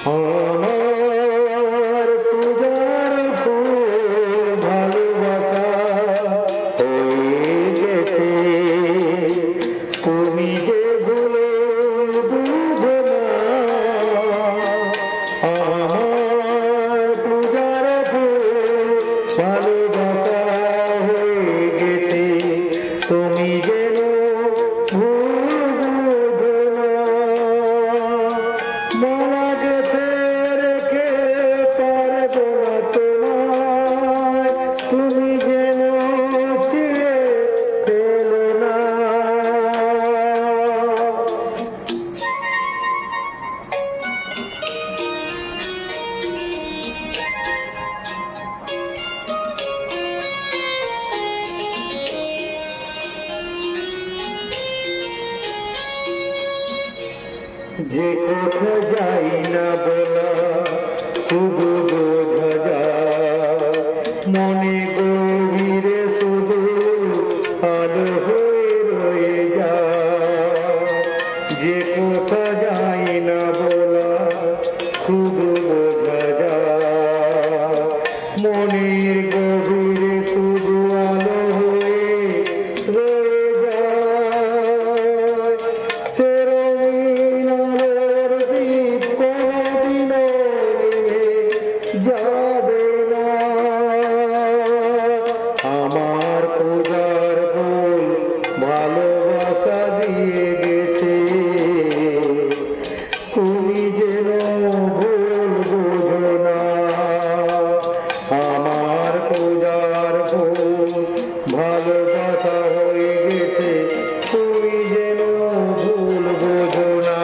আমার পূজার ফুল ভালোবাসা হয়ে গেছে, তুমি যে ভুলে বুঝো না। আমার পূজার ফুল ভালোবাসা হয়ে গেছে, তুমি যেন ভুল বুঝো না। মালা গেঁথে রেখে পারবো না তোমায়, তুমি যেন ছিঁড়ে ফেলো না। যে কথা যাই না বলা শুধু বোঝা যায়, মনে গভীরে শুধু আলো হয়ে রয়ে যায়। যে কথা যাই না বলা শুধু বোঝা যায়, মনের গভীরে শুধু আলো হয়ে রয়ে যায়। সে রঙিন আলোর দীপ কোনদিনও নিভে যাবে না। আমার পূজার ফুল ভালোবাসা দিয়ে গেছে, তুমি যেন ভুল বুঝো না। আমার পূজার ফুল ভালোবাসা হয়ে গেছে, তুমি যেন ভুল বুঝো না।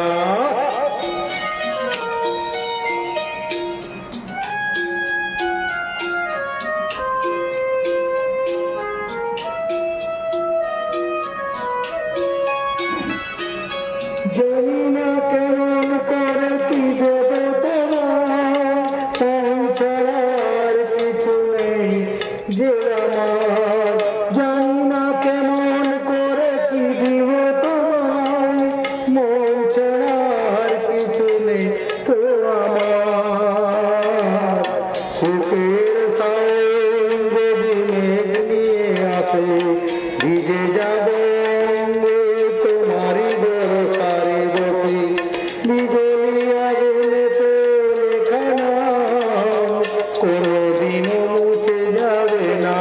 জানি না কেমন করে কি দেব তোমায়, ছাড়ার কিছু নেই যে আমার। জানি না কেমন করে কি দিব তোমায়, মন ছাড়ার কিছু নেই তো আমার। সুখের সাউন্ড যদি মেঘ নিয়ে আসে, ভিজে যাব তোমারই ভরসায় বসে। বিজলি আগুনেতে লেখা নাম কোনদিনও মুছে যাবে না।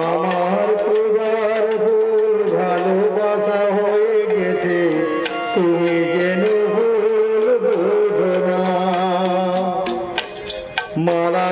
আমার পূজার ফুল ভালোবাসা হয়ে গেছে, তুমি যেন ভুল বুঝো না। মালা